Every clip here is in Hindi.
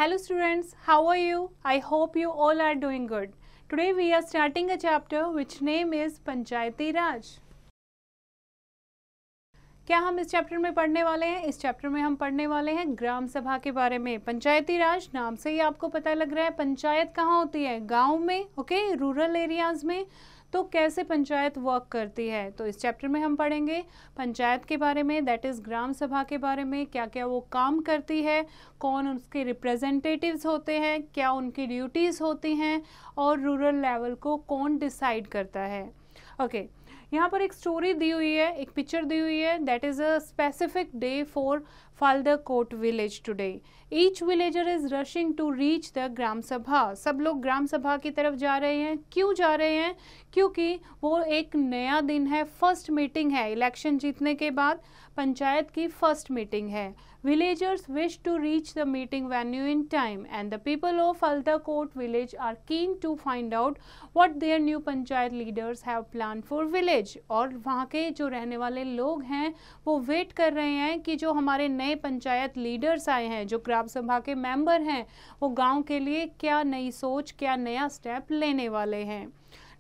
Hello students, how are you? I hope you all are doing good. Today we are starting a chapter which name is पंचायती राज. क्या हम इस चैप्टर में पढ़ने वाले हैं? इस चैप्टर में हम पढ़ने वाले हैं ग्राम सभा के बारे में. पंचायती राज नाम से ही आपको पता लग रहा है पंचायत कहाँ होती है? गांव में, ओके, रूरल एरियाज में. तो कैसे पंचायत वर्क करती है, तो इस चैप्टर में हम पढ़ेंगे पंचायत के बारे में, दैट इज़ ग्राम सभा के बारे में, क्या क्या वो काम करती है, कौन उसके रिप्रेजेंटेटिव्स होते हैं, क्या उनकी ड्यूटीज़ होती हैं और रूरल लेवल को कौन डिसाइड करता है. ओके, यहाँ पर एक स्टोरी दी हुई है, एक पिक्चर दी हुई है, that is a specific day for Faldakot village today. Each villager is rushing to reach the gram sabha. सब लोग ग्राम सभा की तरफ जा रहे हैं. क्यों जा रहे हैं? क्योंकि वो एक नया दिन है, फर्स्ट मीटिंग है, इलेक्शन जीतने के बाद पंचायत की फर्स्ट मीटिंग है. Villagers wish to reach the meeting venue in time and the people of Faldakote village are keen to find out what their new panchayat leaders have planned for village. और वहाँ के जो रहने वाले लोग हैं वो वेट कर रहे हैं कि जो हमारे नए पंचायत लीडर्स आए हैं, जो ग्राम सभा के मेंबर हैं, वो गांव के लिए क्या नई सोच, क्या नया स्टेप लेने वाले हैं.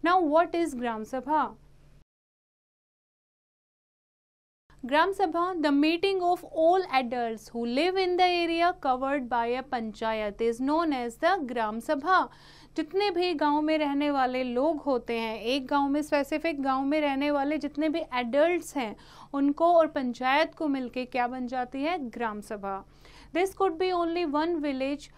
Now what is ग्राम सभा? Gram Sabha, the meeting of all adults who live in the area covered by a panchayat is known as the Gram Sabha. जितने भी गांव में रहने वाले लोग होते हैं, एक गांव में स्पेसिफिक गांव में रहने वाले जितने भी एडल्ट्स हैं, उनको और पंचायत को मिलके क्या बन जाती है? ग्राम सभा. This could be only one village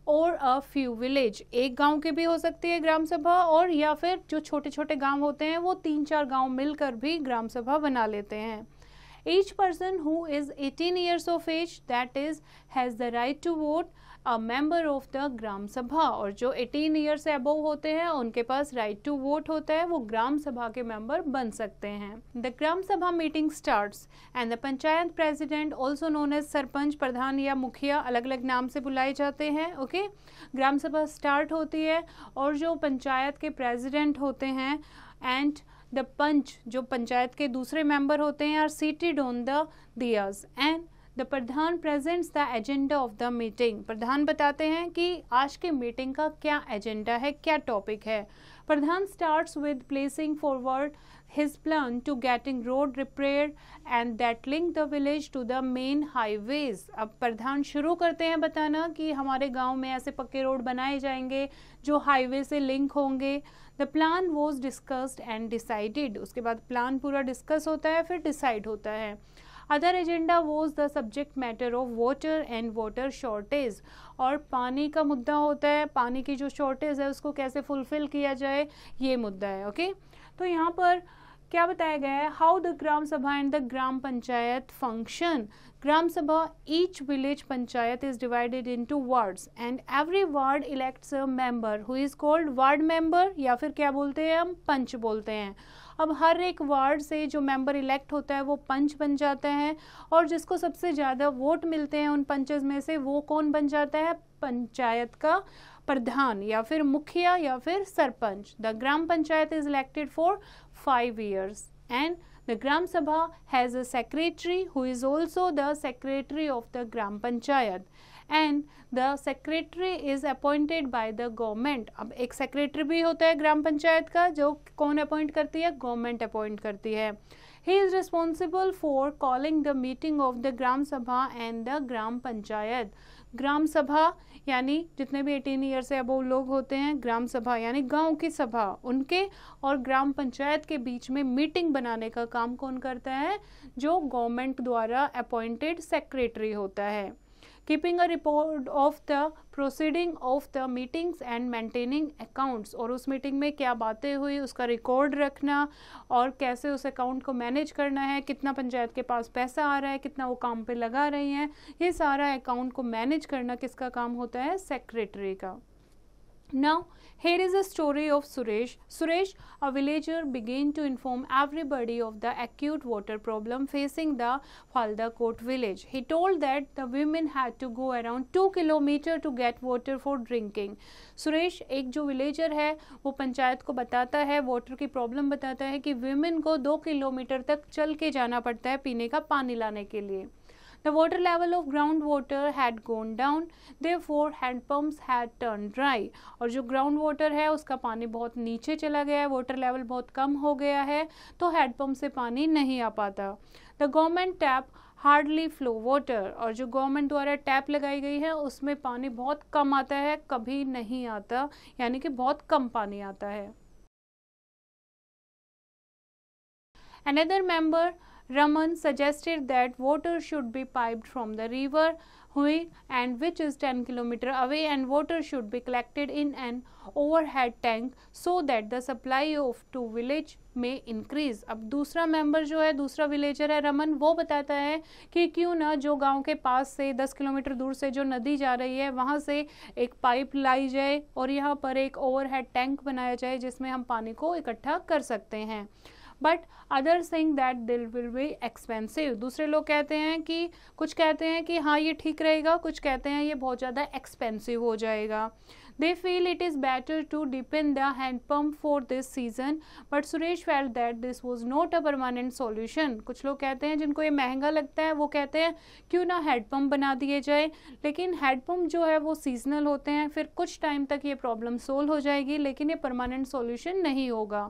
और अ फ्यू विलेज. एक गांव की भी हो सकती है ग्राम सभा, और या फिर जो छोटे छोटे गांव होते हैं वो 3-4 गांव मिलकर भी ग्राम सभा बना लेते हैं. Each person who is 18 years of age, that is, has the right to vote a member of the ग्राम सभा. और जो 18 ईयर से अबव होते हैं उनके पास राइट टू वोट होता है, वो ग्राम सभा के मेंबर बन सकते हैं. The gram sabha meeting starts and the panchayat president, also known as sarpanch, pradhan या मुखिया, अलग अलग नाम से बुलाए जाते हैं. ओके, ग्राम सभा स्टार्ट होती है और जो पंचायत के प्रेसिडेंट होते हैं एंड द पंच, जो पंचायत के दूसरे मेंबर होते हैं, are seated on the dais and the pradhan presents the agenda of the meeting. प्रधान बताते हैं कि आज के मीटिंग का क्या एजेंडा है, क्या टॉपिक है. Pradhan starts with placing forward his plan to getting road repaired and that link the village to the main highways. अब प्रधान शुरू करते हैं बताना कि हमारे गांव में ऐसे पक्के रोड बनाए जाएंगे जो हाईवे से लिंक होंगे. The plan was discussed and decided. उसके बाद प्लान पूरा डिस्कस होता है, फिर डिसाइड होता है. Other agenda was the subject matter of water and water shortage. और पानी का मुद्दा होता है, पानी की जो शॉर्टेज है उसको कैसे फुलफिल किया जाए, ये मुद्दा है. ओके, तो यहाँ पर क्या बताया गया है? How the gram sabha and the gram panchayat function. Gram sabha, each village panchayat is divided into wards and every ward elects a member who is called ward member, या फिर क्या बोलते हैं हम? पंच बोलते हैं. अब हर एक वार्ड से जो मेंबर इलेक्ट होता है वो पंच बन जाता है, और जिसको सबसे ज़्यादा वोट मिलते हैं उन पंचेस में से वो कौन बन जाता है? पंचायत का प्रधान या फिर मुखिया या फिर sarpanch. The gram panchayat is elected for 5 years and the Gram Sabha has a secretary who is also the secretary of the Gram Panchayat and the secretary is appointed by the government. अब एक secretary भी होता है ग्राम पंचायत का, जो कौन अपॉइंट करती है? गवर्नमेंट अपॉइंट करती है. He is responsible for calling the meeting of the Gram Sabha and the Gram Panchayat. ग्राम सभा यानी जितने भी 18 ईयर से अबव लोग होते हैं, ग्राम सभा यानी गांव की सभा, उनके और ग्राम पंचायत के बीच में मीटिंग बनाने का काम कौन करता है? जो गवर्नमेंट द्वारा अपॉइंटेड सेक्रेटरी होता है. Keeping a report of the proceeding of the meetings and maintaining accounts. और उस मीटिंग में क्या बातें हुई उसका रिकॉर्ड रखना और कैसे उस अकाउंट को मैनेज करना है, कितना पंचायत के पास पैसा आ रहा है, कितना वो काम पे लगा रही हैं, ये सारा अकाउंट को मैनेज करना किसका काम होता है? सेक्रेटरी का. Now, here is a story of Suresh. Suresh, a villager, began to inform everybody of the acute water problem facing the Faldakote village. He told that the women had to go around 2 kilometers to get water for drinking. Suresh एक जो विलेजर है वो पंचायत को बताता है, वाटर की प्रॉब्लम बताता है कि women को 2 किलोमीटर तक चल के जाना पड़ता है पीने का पानी लाने के लिए. The water level of groundwater had gone down, therefore hand pumps had turned dry. और जो ग्राउंड वाटर है उसका पानी बहुत नीचे चला गया है, वाटर लेवल बहुत कम हो गया है, तो हैंड पंप से पानी नहीं आ पाता. The government tap hardly flow water, और जो गवर्नमेंट द्वारा टैप लगाई गई है उसमें पानी बहुत कम आता है, कभी नहीं आता, यानी कि बहुत कम पानी आता है. Another member, Raman, suggested that water should be piped from the river Hui, and which is 10 km away, and water should be collected in an overhead tank so that the supply of to village में इंक्रीज. अब दूसरा मेंबर जो है, दूसरा विलेजर है रमन, वो बताता है कि क्यों ना जो गांव के पास से 10 किलोमीटर दूर से जो नदी जा रही है वहां से एक पाइप लाई जाए और यहाँ पर एक ओवरहेड टैंक बनाया जाए जिसमें हम पानी को इकट्ठा कर सकते हैं. बट अदर थिंक दैट दिल विल बी एक्सपेंसिव. दूसरे लोग कहते हैं कि, कुछ कहते हैं कि हाँ ये ठीक रहेगा, कुछ कहते हैं ये बहुत ज़्यादा एक्सपेंसिव हो जाएगा. They feel it is better to depend the hand pump for this season, but Suresh felt that this was not a permanent solution. कुछ लोग कहते हैं जिनको ये महंगा लगता है वो कहते हैं क्यों ना हेड पंप बना दिए जाए, लेकिन हेड पंप जो है वो सीजनल होते हैं, फिर कुछ टाइम तक ये प्रॉब्लम सोल्व हो जाएगी, लेकिन ये परमानेंट सॉल्यूशन नहीं होगा.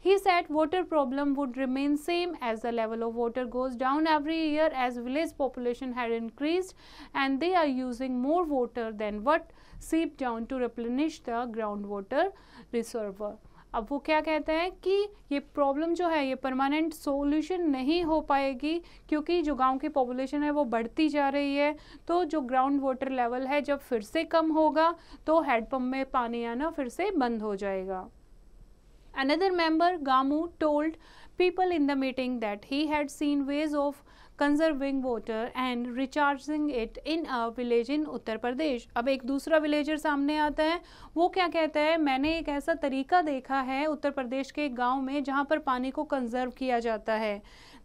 He said water problem would remain same as the level of water goes down every year as village population had increased and they are using more water than what seep down to replenish the groundwater reservoir. अब वो क्या कहता है कि ये प्रॉब्लम जो है ये परमानेंट सॉल्यूशन नहीं हो पाएगी क्योंकि जो गांव की पॉपुलेशन है वो बढ़ती जा रही है, तो जो ग्राउंड वाटर लेवल है जब फिर से कम होगा तो हैंडपंप में पानी आना फिर से बंद हो जाएगा. Another member, Gamu, told people in the meeting that he had seen ways of conserving water and recharging it in a village in Uttar Pradesh. अब एक दूसरा विलेजर सामने आता है, वो क्या कहता है, मैंने एक ऐसा तरीका देखा है उत्तर प्रदेश के गांव में जहां पर पानी को कंजर्व किया जाता है.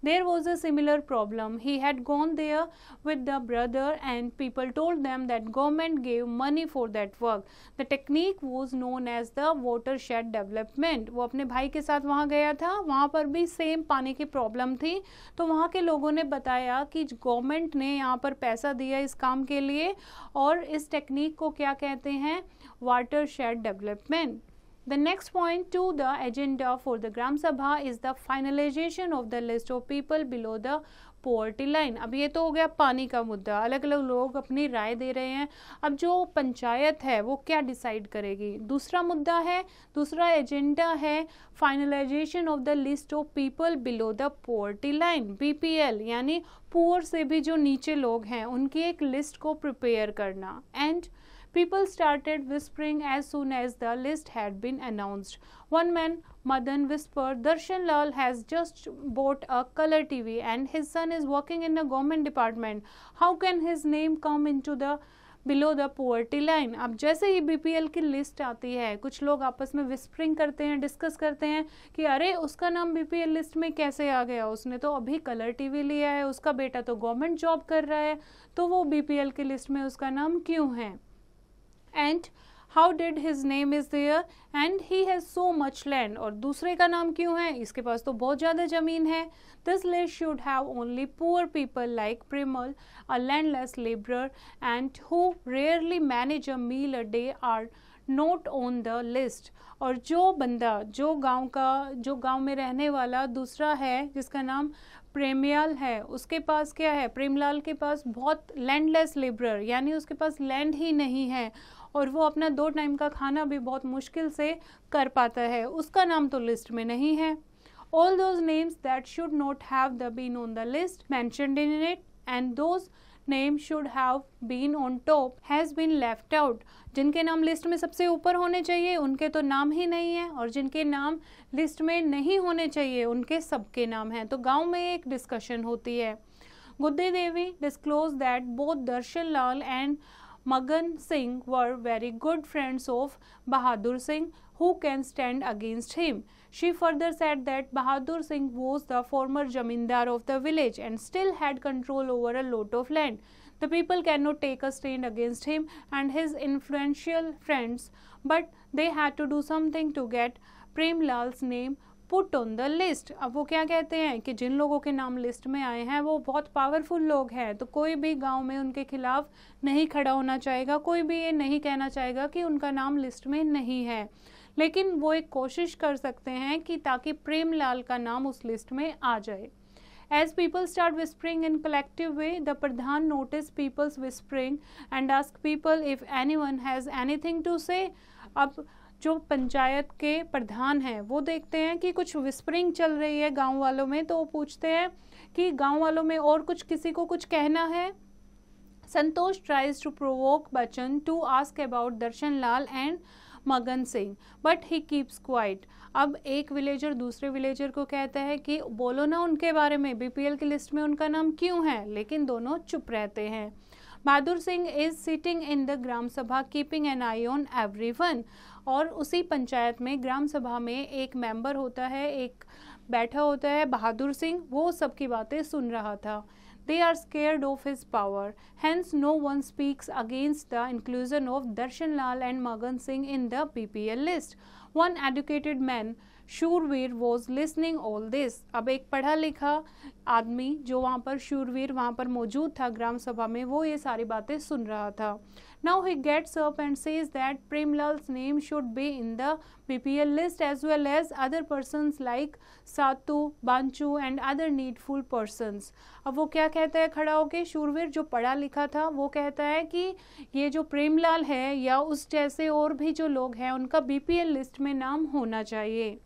There was a similar problem. He had gone there with the brother and people told them that government gave money for that work. The technique was known as the watershed development. वो अपने भाई के साथ वहाँ गया था, वहाँ पर भी सेम पानी की प्रॉब्लम थी, तो वहाँ के लोगों ने बताया कि गवर्नमेंट ने यहाँ पर पैसा दिया इस काम के लिए और इस टेक्निक को क्या कहते हैं, watershed development. The next point to the agenda for the Gram Sabha is the finalization of the list of people below the poverty line. अब ये तो हो गया पानी का मुद्दा, अलग अलग लोग अपनी राय दे रहे हैं. अब जो पंचायत है वो क्या डिसाइड करेगी. दूसरा मुद्दा है, दूसरा एजेंडा है finalisation of the list of people below the poverty line, BPL, यानी पुअर से भी जो नीचे लोग हैं उनकी एक लिस्ट को प्रिपेयर करना. And people started whispering as soon as the list had been announced. One man, Madan, whispered, Darshan Lal has just bought a color TV and his son is working in a government department. How can his name come into the below the poverty line? अब जैसे ही BPL की लिस्ट आती है कुछ लोग आपस में विस्परिंग करते हैं, डिस्कस करते हैं कि अरे उसका नाम BPL लिस्ट में कैसे आ गया, उसने तो अभी कलर टीवी लिया है, उसका बेटा तो गवर्नमेंट जॉब कर रहा है, तो वो BPL की लिस्ट में उसका नाम क्यों है. And how did his name is there and he has so much land, और दूसरे का नाम क्यों है, इसके पास तो बहुत ज़्यादा ज़मीन है. This list should have only poor people like Premal, a landless laborer and who rarely manage a meal a day are not on the list. और जो बंदा, जो गांव में रहने वाला दूसरा है जिसका नाम प्रेमलाल है, उसके पास क्या है, प्रेमलाल के पास बहुत लैंडलेस लेबरर, यानी उसके पास लैंड ही नहीं है और वो अपना 2 टाइम का खाना भी बहुत मुश्किल से कर पाता है, उसका नाम तो लिस्ट में नहीं है. All those names that should not have been on the list mentioned in it and those names should have been on top has been left out. जिनके नाम लिस्ट में सबसे ऊपर होने चाहिए उनके तो नाम ही नहीं है और जिनके नाम लिस्ट में नहीं होने चाहिए उनके सबके नाम हैं. तो गांव में एक डिस्कशन होती है. गुद्दी देवी disclosed that both Darshan Lal and Magan Singh were very good friends of Bahadur Singh, who can stand against him. She further said that Bahadur Singh was the former Jamindar of the village and still had control over a lot of land. The people cannot take a stand against him and his influential friends, but they had to do something to get Prem Lal's name put on the list. अब वो क्या कहते हैं कि जिन लोगों के नाम लिस्ट में आए हैं वो बहुत पावरफुल लोग हैं, तो कोई भी गांव में उनके खिलाफ नहीं खड़ा होना चाहेगा, कोई भी ये नहीं कहना चाहेगा कि उनका नाम लिस्ट में नहीं है। लेकिन वो एक कोशिश कर सकते हैं कि ताकि प्रेमलाल का नाम उस लिस्ट में आ जाए। As people start whispering in collective way, the Pradhan noticed people's whispering and asked people if anyone has anything to say. अब जो पंचायत के प्रधान हैं वो देखते हैं कि कुछ विस्परिंग चल रही है गांव वालों में, तो वो पूछते हैं कि गांव वालों में और कुछ किसी को कुछ कहना है। संतोष tries to provoke Bachchan to ask about Darshan Lal and मगन Singh, but he keeps quite. अब एक विलेजर दूसरे विलेजर को कहता है कि बोलो ना उनके बारे में, बीपीएल की लिस्ट में उनका नाम क्यों है, लेकिन दोनों चुप रहते हैं। Bahadur Singh is sitting in the gram sabha keeping an eye on everyone. और उसी पंचायत में ग्राम सभा में एक मेंबर होता है, एक बैठा होता है बहादुर सिंह, वो सबकी बातें सुन रहा था। They are scared of his power. Hence, no one speaks against the inclusion of Darshan Lal and Magan Singh in the BPL list. One educated man, शूरवीर, was listening all this. अब एक पढ़ा लिखा आदमी जो वहाँ पर शूरवीर वहाँ पर मौजूद था ग्राम सभा में, वो ये सारी बातें सुन रहा था। Now he gets up and says that Premlal's name should be in the BPL list as well as other persons like Satu, Banchu and other needful persons. अब वो क्या कहता है खड़ा होके, शूरवीर जो पढ़ा लिखा था वो कहता है कि ये जो प्रेमलाल है या उस जैसे और भी जो लोग हैं उनका BPL लिस्ट में नाम होना चाहिए।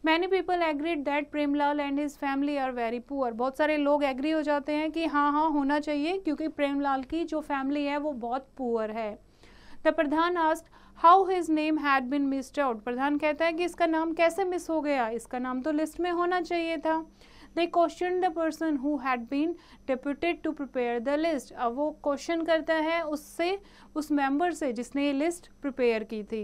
Many people agreed that Premlal and his family are very poor. बहुत सारे लोग एग्री हो जाते हैं कि हाँ होना चाहिए क्योंकि प्रेमलाल की जो फैमिली है वो बहुत पुअर है। The Pradhan asked how his name had been missed out. प्रधान कहता है कि इसका नाम कैसे मिस हो गया, इसका नाम तो लिस्ट में होना चाहिए था। They questioned the person who had been deputed to prepare the list. अब वो क्वेश्चन करता है उससे, उस मेंबर से जिसने ये लिस्ट प्रिपेयर की थी।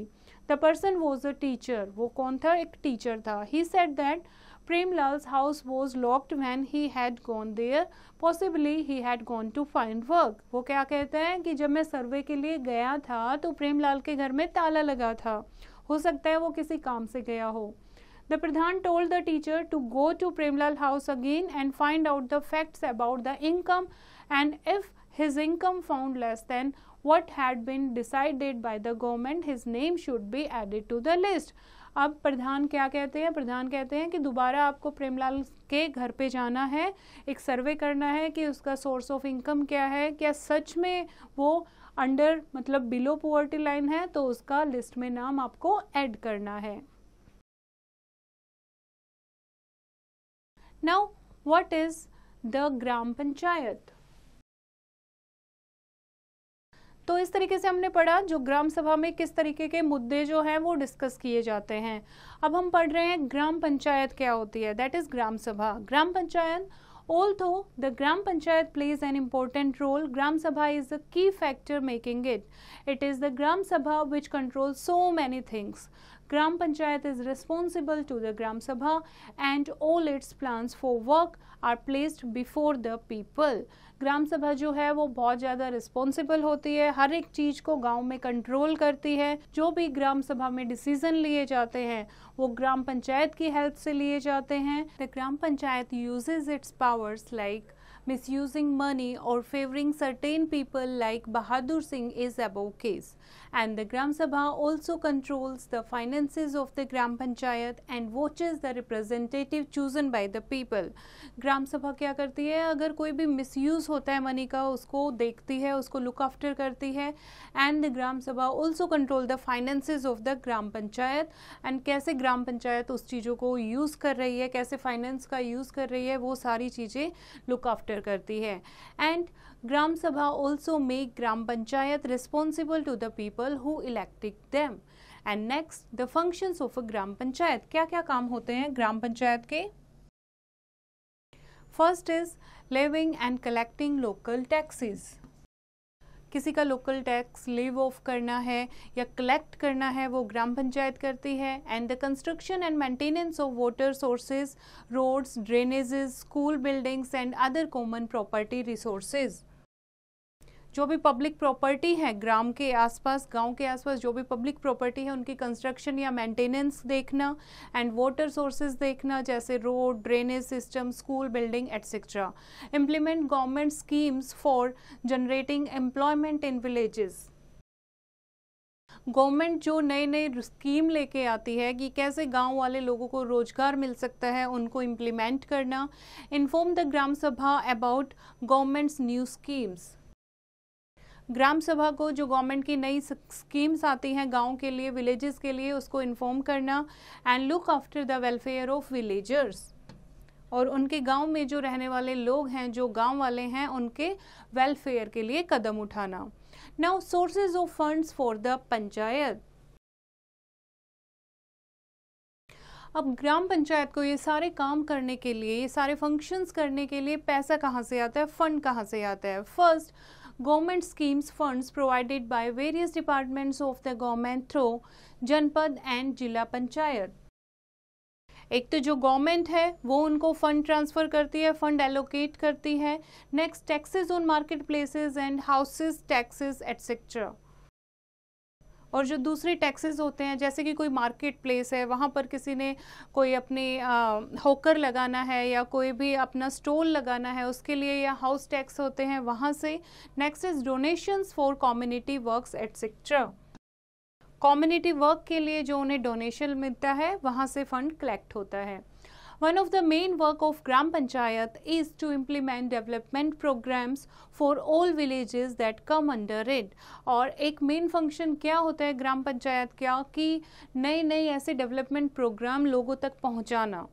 The person was a teacher. वो कौन था, एक टीचर था। He said that Premlal's house was locked when he had gone there. Possibly he had gone to find work. वो क्या कहता है कि जब मैं सर्वे के लिए गया था तो प्रेमलाल के घर में ताला लगा था, हो सकता है वो किसी काम से गया हो। The Pradhan told the teacher to go to Premlal house again and find out the facts about the income, and if his income found less than what had been decided by the government, his name should be added to the list. अब प्रधान क्या कहते हैं, प्रधान कहते हैं कि दोबारा आपको प्रेमलाल के घर पे जाना है, एक सर्वे करना है कि उसका सोर्स ऑफ इनकम क्या है, क्या सच में वो अंडर मतलब बिलो पुअर्टी लाइन है, तो उसका लिस्ट में नाम आपको ऐड करना है। Now, what is the ग्राम पंचायत? तो इस तरीके से हमने पढ़ा जो ग्राम सभा में किस तरीके के मुद्दे जो हैं वो डिस्कस किए जाते हैं। अब हम पढ़ रहे हैं ग्राम पंचायत क्या होती है, दैट इज ग्राम सभा। ग्राम panchayat, although the gram panchayat plays an important role, gram sabha is the key factor making it. It is the gram sabha which controls so many things. Gram panchayat is responsible to the gram sabha and all its plans for work are placed before the people. ग्राम सभा जो है वो बहुत ज़्यादा रिस्पॉन्सिबल होती है, हर एक चीज़ को गांव में कंट्रोल करती है। जो भी ग्राम सभा में डिसीजन लिए जाते हैं वो ग्राम पंचायत की हेल्प से लिए जाते हैं। The gram panchayat usage its powers like misusing money or favoring certain people like Bahadur Singh is above case. And the Gram Sabha also controls the finances of the Gram Panchayat and watches the representative chosen by the people. ग्राम सभा क्या करती है, अगर कोई भी मिसयूज़ होता है मनी का उसको देखती है, उसको लुक आफ्टर करती है। And the gram sabha also control the finances of the gram panchayat, and कैसे ग्राम पंचायत उस चीज़ों को यूज़ कर रही है, कैसे फाइनेंस का यूज़ कर रही है, वो सारी चीज़ें लुक आफ्टर करती है। And gram sabha also make gram panchayat responsible to the people who elected them. And next the functions of a gram panchayat, क्या क्या काम होते हैं ग्राम पंचायत के। First is levying and collecting local taxes. किसी का लोकल टैक्स लीव ऑफ करना है या कलेक्ट करना है वो ग्राम पंचायत करती है। And the construction and maintenance of water sources, roads, drainages, school buildings and other common property resources. जो भी पब्लिक प्रॉपर्टी है ग्राम के आसपास, गांव के आसपास जो भी पब्लिक प्रॉपर्टी है उनकी कंस्ट्रक्शन या मेंटेनेंस देखना, एंड वाटर सोर्सेज देखना जैसे road, drainage system, school building etcetera. Implement government schemes for generating employment in villages. Government जो नए नए स्कीम लेके आती है कि कैसे गांव वाले लोगों को रोजगार मिल सकता है, उनको इम्प्लीमेंट करना। इन्फॉर्म द ग्राम सभा अबाउट गवर्नमेंट्स न्यू स्कीम्स। ग्राम सभा को जो गवर्नमेंट की नई स्कीम्स आती हैं गांव के लिए, विलेजेस के लिए, उसको इन्फॉर्म करना। And look after the welfare of villagers. और उनके गांव में जो रहने वाले लोग हैं, जो गांव वाले हैं, उनके वेलफेयर के लिए कदम उठाना। Now sources of funds for the panchayat. अब ग्राम पंचायत को ये सारे काम करने के लिए, ये सारे फंक्शंस करने के लिए पैसा कहाँ से आता है, फंड कहाँ से आता है? First, government schemes funds provided by various departments of the government through जनपद एंड जिला पंचायत। एक तो जो गवर्नमेंट है वो उनको फंड ट्रांसफर करती है, फंड एलोकेट करती है। Next, taxes on market places and houses taxes etcetera. और जो दूसरे टैक्सेस होते हैं, जैसे कि कोई मार्केट प्लेस है, वहाँ पर किसी ने कोई अपने होकर लगाना है या कोई भी अपना स्टॉल लगाना है, उसके लिए या हाउस टैक्स होते हैं वहाँ से। Next is donations for community works etcetera. Community work के लिए जो उन्हें डोनेशन मिलता है वहाँ से फंड कलेक्ट होता है। One of the main work of Gram Panchayat is to implement development programs for all villages that come under it। और एक मेन फंक्शन क्या होता है ग्राम पंचायत का कि नए नए ऐसे डेवलपमेंट प्रोग्राम लोगों तक पहुंचाना।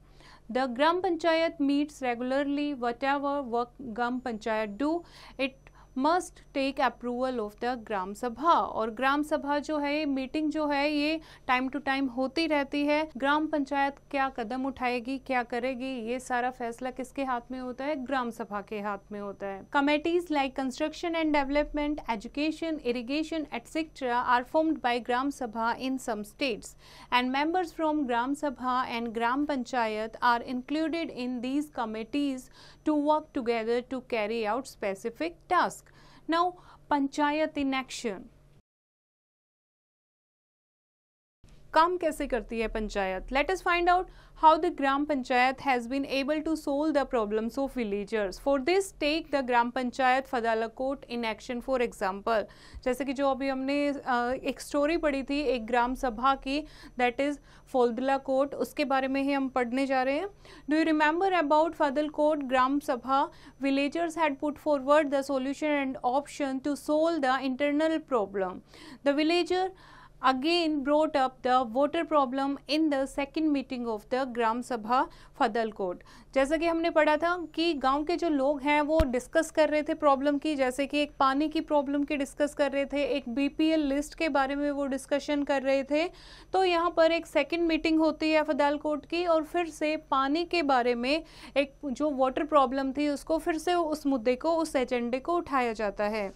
The Gram Panchayat meets regularly। Whatever work Gram Panchayat do, it must take approval of the gram sabha. और ग्राम सभा जो है, मीटिंग जो है, ये टाइम टू टाइम होती रहती है। ग्राम पंचायत क्या कदम उठाएगी, क्या करेगी, ये सारा फैसला किसके हाथ में होता है? ग्राम सभा के हाथ में होता है। Committees like construction and development, education, irrigation etcetera are formed by gram sabha in some states and members from gram sabha and gram panchayat are included in these committees to work together to carry out specific tasks। Now, Panchayat in action। काम कैसे करती है panchayat? Let us find out how the Gram Panchayat has been able to solve the problems of villagers। For this, take the Gram Panchayat Fadalakot in action for example। जैसे कि जो अभी हमने एक स्टोरी पढ़ी थी एक ग्राम सभा की, that is फौदलाकोट, उसके बारे में ही हम पढ़ने जा रहे हैं। Do you remember about Fadalakot Gram Sabha? Villagers had put forward the solution and option to solve the internal problem। The villager again brought up the water problem in the second meeting of the ग्राम सभा फदलकोट। जैसा कि हमने पढ़ा था कि गांव के जो लोग हैं वो डिस्कस कर रहे थे प्रॉब्लम की, जैसे कि एक पानी की प्रॉब्लम की डिस्कस कर रहे थे, एक बीपीएल लिस्ट के बारे में वो डिस्कशन कर रहे थे। तो यहाँ पर एक सेकंड मीटिंग होती है फदलकोट की और फिर से पानी के बारे में एक जो वाटर प्रॉब्लम थी उसको फिर से उस मुद्दे को, उस एजेंडे को उठाया जाता है।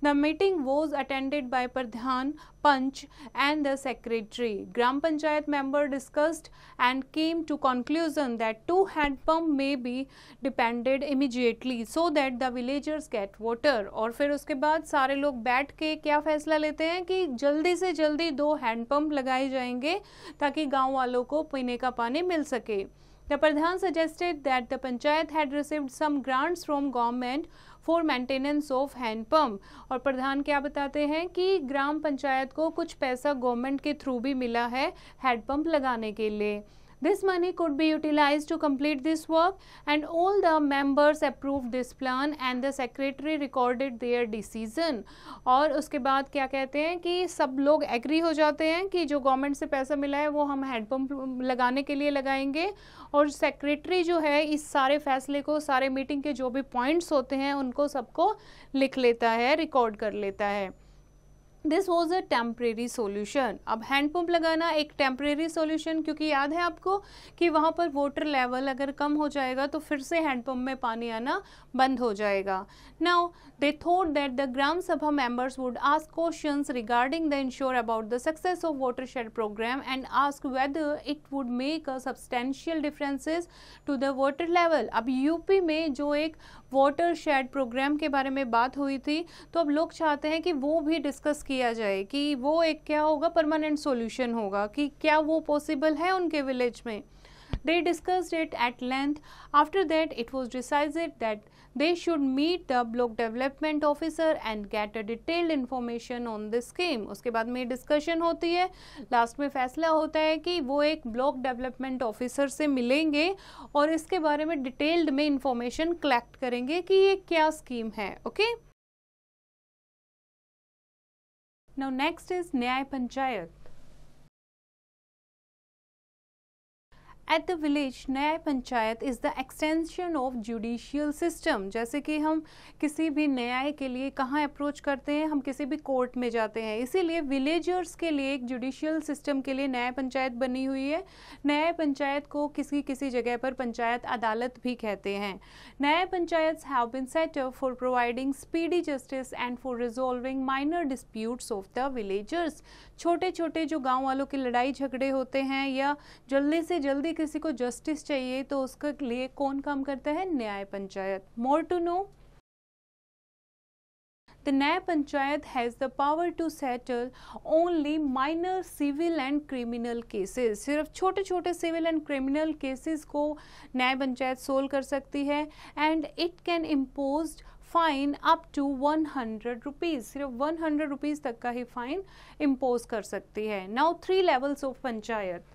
The meeting was attended by Pradhan, Panch and the Secretary। Gram Panchayat member discussed and came to conclusion that 2 hand pump may be depended immediately so that the villagers get water। और फिर उसके बाद सारे लोग बैठ के क्या फैसला लेते हैं कि जल्दी से जल्दी 2 हैंड पंप लगाए जाएंगे ताकि गांव वालों को पीने का पानी मिल सके। The Pradhan suggested that the Panchayat had received some grants from government for maintenance of hand pump। और प्रधान क्या बताते हैं कि ग्राम पंचायत को कुछ पैसा गवर्नमेंट के थ्रू भी मिला है हैंड पंप लगाने के लिए। This money could be utilized to complete this work and all the members approved this plan and the secretary recorded their decision। और उसके बाद क्या कहते हैं कि सब लोग एग्री हो जाते हैं कि जो गवर्नमेंट से पैसा मिला है वो हम हैंडपम्प लगाने के लिए लगाएंगे। और सेक्रेटरी जो है इस सारे फैसले को, सारे मीटिंग के जो भी पॉइंट्स होते हैं उनको सबको लिख लेता है, रिकॉर्ड कर लेता है। This was a temporary solution. अब हैंडपम्प लगाना एक टेम्परेरी सोल्यूशन, क्योंकि याद है आपको कि वहाँ पर वाटर लेवल अगर कम हो जाएगा तो फिर से हैंडपम्प में पानी आना बंद हो जाएगा। Now they thought that the gram sabha members would ask questions regarding the insure about the success of watershed programme and ask whether it would make a substantial differences to the water level. अब यूपी में जो एक वाटरशेड प्रोग्राम के बारे में बात हुई थी, तो अब लोग चाहते हैं कि वो भी डिस्कस किया जाए कि वो एक क्या होगा, परमानेंट सॉल्यूशन होगा, कि क्या वो पॉसिबल है उनके विलेज में। They discussed it at length. After that, it was decided that they should meet the block development officer and get a detailed information on the scheme. उसके बाद में डिस्कशन होती है, लास्ट में फैसला होता है कि वो एक ब्लॉक डेवलपमेंट ऑफिसर से मिलेंगे और इसके बारे में डिटेल्ड में इंफॉर्मेशन कलेक्ट करेंगे कि ये क्या स्कीम है। ओके, नाउ नेक्स्ट इज न्याय पंचायत। एट द विलेज, न्याय panchayat is the extension of judicial system. जैसे कि हम किसी भी न्याय के लिए कहाँ अप्रोच करते हैं, हम किसी भी कोर्ट में जाते हैं, इसीलिए विलेजर्स के लिए एक जुडिशियल सिस्टम के लिए न्याय पंचायत बनी हुई है। न्याय पंचायत को किसी किसी जगह पर पंचायत अदालत भी कहते हैं। Nyaya panchayat have been set up for providing speedy justice and for resolving minor disputes of the villagers. छोटे छोटे जो गाँव वालों के लड़ाई झगड़े होते हैं या जल्दी से जल्दी किसी को जस्टिस चाहिए, तो उसके लिए कौन काम करता है, न्याय panchayat. More to know, the nyaya panchayat has the power to settle only minor civil and criminal cases. सिर्फ छोटे छोटे सिविल एंड क्रिमिनल केसेस को न्याय पंचायत सोल्व कर सकती है। And it can impose fine up to 100 rupees, सिर्फ 100 रुपीज़ तक का ही फाइन इम्पोज कर सकती है। Now 3 levels of panchayat.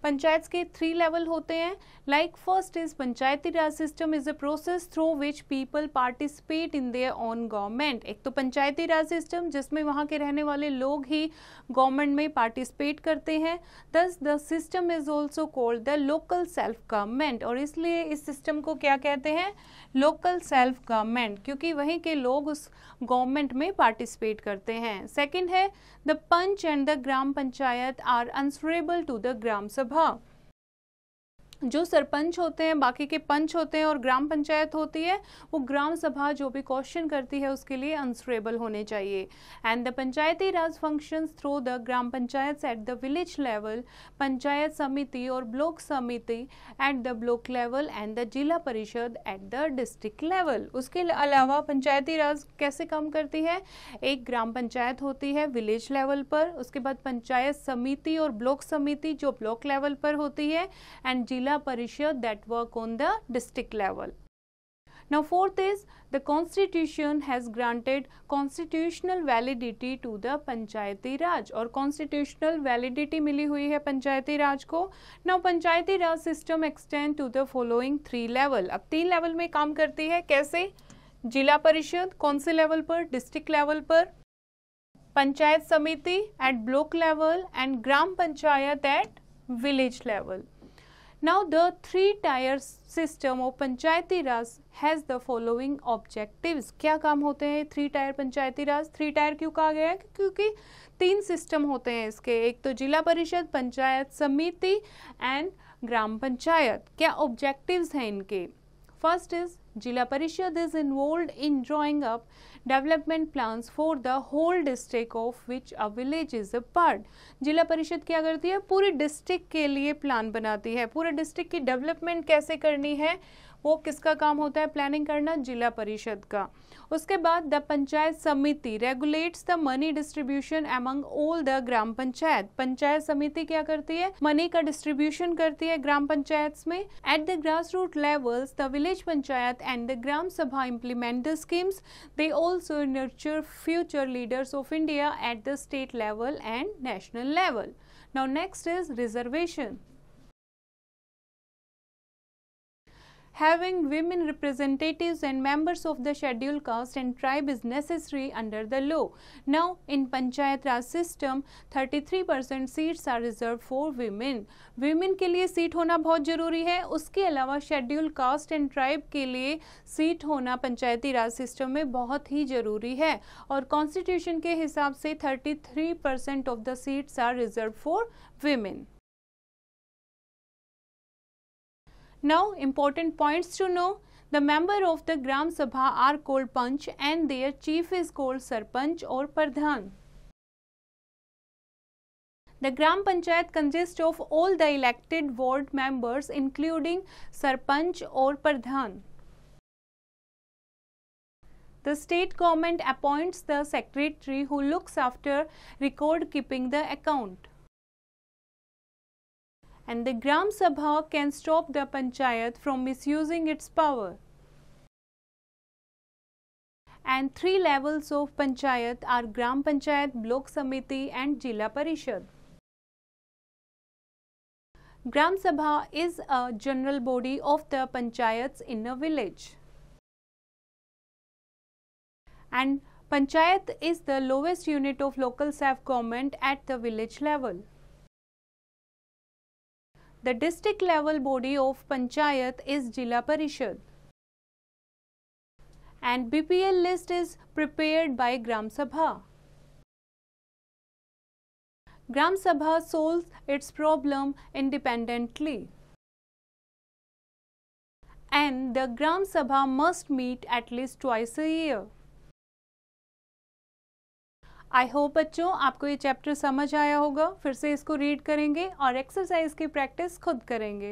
Panchayat के 3 लेवल होते हैं। Like first is Panchayati Raj system is a process through which people participate in their own government. एक तो पंचायती राज सिस्टम जिसमें वहाँ के रहने वाले लोग ही गवर्नमेंट में पार्टिसिपेट करते हैं। दस the system is also called the local self government, और इसलिए इस सिस्टम को क्या कहते हैं, लोकल सेल्फ गवर्नमेंट, क्योंकि वहीं के लोग उस गवर्नमेंट में पार्टिसिपेट करते हैं। सेकेंड है the panch and the gram panchayat are answerable to the gram sabha. जो सरपंच होते हैं, बाकी के पंच होते हैं और ग्राम पंचायत होती है, वो ग्राम सभा जो भी क्वेश्चन करती है उसके लिए आंसरेबल होने चाहिए। And the Panchayati Raj functions through the gram Panchayat at the village level, panchayat समिति और ब्लॉक समिति at the block level and the जिला परिषद एट द डिस्ट्रिक्ट लेवल। उसके अलावा पंचायती राज कैसे काम करती है, एक ग्राम पंचायत होती है विलेज लेवल पर, उसके बाद पंचायत समिति और ब्लॉक समिति जो ब्लॉक लेवल पर होती है, एंड जिला Parishad that work on the district level. Now fourth is the constitution has granted constitutional validity to the पंचायती राज, और constitutional validity मिली हुई है पंचायती राज को। Now Panchayati Raj system extend to the following 3 level। अब 3 लेवल में काम करती है। कैसे, जिला परिषद कौन से लेवल पर, डिस्ट्रिक्ट लेवल पर, Panchayat Samiti at block level and gram Panchayat at village level. Now the 3-tier system of Panchayati Raj has the following objectives। क्या काम होते हैं 3-tier पंचायती राज? 3-tier क्यों कहा गया है? क्योंकि 3 सिस्टम होते हैं इसके, एक तो जिला परिषद, पंचायत समिति एंड ग्राम पंचायत। क्या ऑब्जेक्टिव्स हैं इनके? फर्स्ट इज जिला परिषद is involved in drawing up development plans for the whole district of which a village is a part। जिला परिषद क्या करती है, पूरी डिस्ट्रिक्ट के लिए प्लान बनाती है। पूरे डिस्ट्रिक्ट की डेवलपमेंट कैसे करनी है, वो किसका काम होता है, प्लानिंग करना, जिला परिषद का। उसके बाद the panchayat samiti regulates the money distribution among all the gram panchayat. Panchayat samiti क्या करती है, मनी का डिस्ट्रीब्यूशन करती है ग्राम पंचायत में। At the grass root levels the village panchayat and the gram sabha implement the schemes. They also nurture future leaders of India at the state level and national level. Now next is reservation. Having women representatives and members of the scheduled caste and tribe is necessary under the law. Now, in Panchayat Raj system, 33% seats are reserved for women. Women के लिए सीट होना बहुत ज़रूरी है. उसके अलावा scheduled caste and tribe के लिए सीट होना पंचायती राज सिस्टम में बहुत ही ज़रूरी है. और कॉन्स्टिट्यूशन के हिसाब से 33% of the seats are reserved for women. Now, important points to know. The member of the Gram Sabha are called Panch and their chief is called Sarpanch or Pradhan. The Gram Panchayat consists of all the elected ward members including Sarpanch or Pradhan. The state government appoints the secretary who looks after record keeping the account. And the Gram Sabha can stop the Panchayat from misusing its power. And 3 levels of Panchayat are Gram Panchayat, Blok Samiti and Jila Parishad. Gram Sabha is a general body of the Panchayats in a village. And Panchayat is the lowest unit of local self-government at the village level. The district level body of Panchayat is Jila Parishad. And BPL list is prepared by Gram Sabha. Gram Sabha solves its problem independently. And the Gram Sabha must meet at least twice a year. I hope बच्चों आपको ये चैप्टर समझ आया होगा. फिर से इसको रीड करेंगे और एक्सरसाइज की प्रैक्टिस खुद करेंगे.